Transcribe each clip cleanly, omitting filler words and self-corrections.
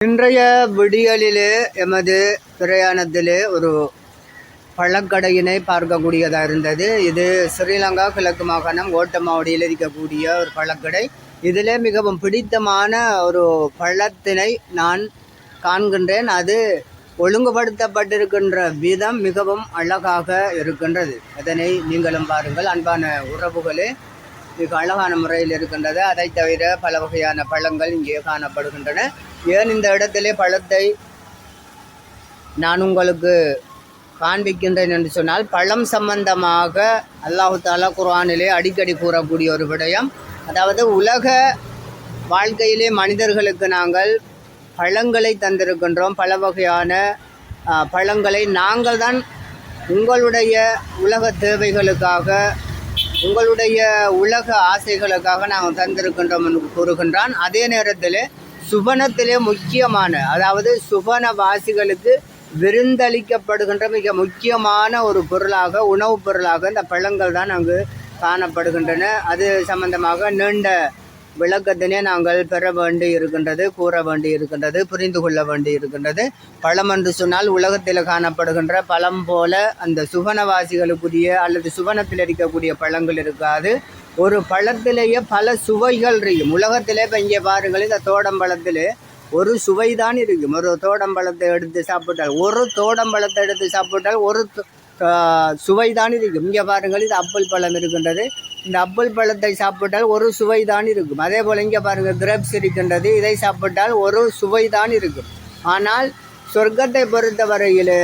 இன்றைய விடியலிலே எமது பிரயாணத்திலே ஒரு பழக்கடையினை பார்க்கக்கூடியதாக இருந்தது. இது ஸ்ரீலங்கா கிழக்கு மாகாணம் ஓட்டமாவடியில் இருக்கக்கூடிய ஒரு பழக்கடை. இதில் மிகவும் பிடித்தமான ஒரு பழத்தினை நான் காண்கின்றேன். அது ஒழுங்குபடுத்தப்பட்டிருக்கின்ற விதம் மிகவும் அழகாக இருக்கின்றது. அதனை நீங்களும் பாருங்கள். அன்பான உறவுகளே, மிக அழகான முறையில் இருக்கின்றது. அதை தவிர பல வகையான பழங்கள் இங்கே காணப்படுகின்றன. ஏன் இந்த இடத்திலே பழத்தை நான் உங்களுக்கு காண்பிக்கின்றேன் என்று சொன்னால், பழம் சம்பந்தமாக அல்லாஹு தாலா குர்ஆனிலே அடிக்கடி கூறக்கூடிய ஒரு விடயம். அதாவது உலக வாழ்க்கையிலே மனிதர்களுக்கு நாங்கள் பழங்களை தந்திருக்கின்றோம். பல வகையான பழங்களை நாங்கள் தான் உங்களுடைய உலக தேவைகளுக்காக, உங்களுடைய உலக ஆசைகளுக்காக நாங்கள் தந்திருக்கின்றோம் என்று கூறுகின்றான். அதே நேரத்தில் சுபனத்திலே முக்கியமான, அதாவது சுபனவாசிகளுக்கு விருந்தளிக்கப்படுகின்ற மிக முக்கியமான ஒரு பொருளாக, உணவுப் பொருளாக இந்த பழங்கள் தான் அங்கு காணப்படுகின்றன. அது சம்பந்தமாக நீண்ட விளக்கத்தினே நாங்கள் பெற வேண்டி இருக்கின்றது, கூற வேண்டி இருக்கின்றது, புரிந்து கொள்ள வேண்டி இருக்கின்றது. பழம் என்று சொன்னால் உலகத்தில் காணப்படுகின்ற பழம் போல அந்த சுவனவாசிகளுக்குரிய அல்லது சுவனத்தில் இருக்கக்கூடிய பழங்கள் இருக்காது. ஒரு பழத்திலேயே பல சுவைகள் இருக்கும். உலகத்திலே இப்போ இங்கே பாருங்கள், இந்த தோடம்பழத்திலே ஒரு சுவை தான் இருக்கும். ஒரு தோடம்பழத்தை எடுத்து சாப்பிட்டால், ஒரு தோடம்பழத்தை எடுத்து சாப்பிட்டால் ஒரு சுவை தான் இருக்கும். இங்கே பாருங்கள், இது அப்பிள் பழம் இருக்கின்றது. இந்த அப்பிள் பழத்தை சாப்பிட்டால் ஒரு சுவை தான் இருக்கும். அதே போல் இங்கே பாருங்கள், கிரேப்ஸ் இருக்கின்றது. இதை சாப்பிட்டால் ஒரு சுவை தான் இருக்கும். ஆனால் சொர்க்கத்தை பொறுத்த வரையில்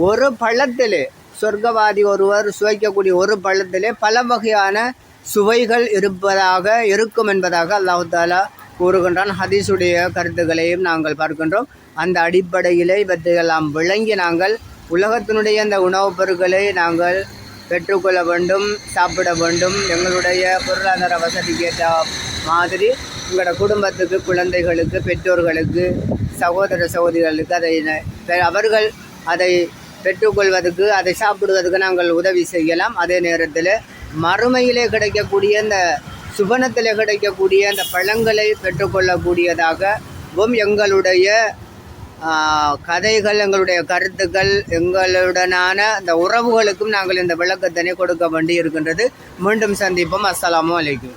ஒரு பழத்திலே, சொர்க்கவாதி ஒருவர் சுவைக்கக்கூடிய ஒரு பழத்திலே பல வகையான சுவைகள் இருக்கும் என்பதாக அல்லாஹு தாலா கூறுகின்றான். ஹதீஸுடைய கருத்துக்களையும் நாங்கள் பார்க்கின்றோம். அந்த அடிப்படையிலே இவற்றையெல்லாம் விளங்கி நாங்கள் உலகத்தினுடைய அந்த உணவுப் பொருட்களை நாங்கள் பெற்றுக்கொள்ள வேண்டும், சாப்பிட வேண்டும். எங்களுடைய பொருளாதார வசதிக்கு ஏற்ற மாதிரி எங்களோட குடும்பத்துக்கு, குழந்தைகளுக்கு, பெற்றோர்களுக்கு, சகோதர சகோதரிகளுக்கு அவர்கள் அதை பெற்றுக்கொள்வதற்கு, அதை சாப்பிடுவதற்கு நாங்கள் உதவி செய்யலாம். அதே நேரத்தில் மறுமையிலே கிடைக்கக்கூடிய இந்த சுபனத்தில் கிடைக்கக்கூடிய அந்த பழங்களை பெற்றுக்கொள்ளக்கூடியதாகவும் எங்களுடைய கதைகள், எங்களுடைய கருத்துக்கள், எங்களுடனான அந்த உறவுகளுக்கும் நாங்கள் இந்த விளக்கத்தினை கொடுக்க வேண்டி இருக்கின்றது. மீண்டும் சந்திப்போம். அஸ்ஸலாமு அலைக்கும்.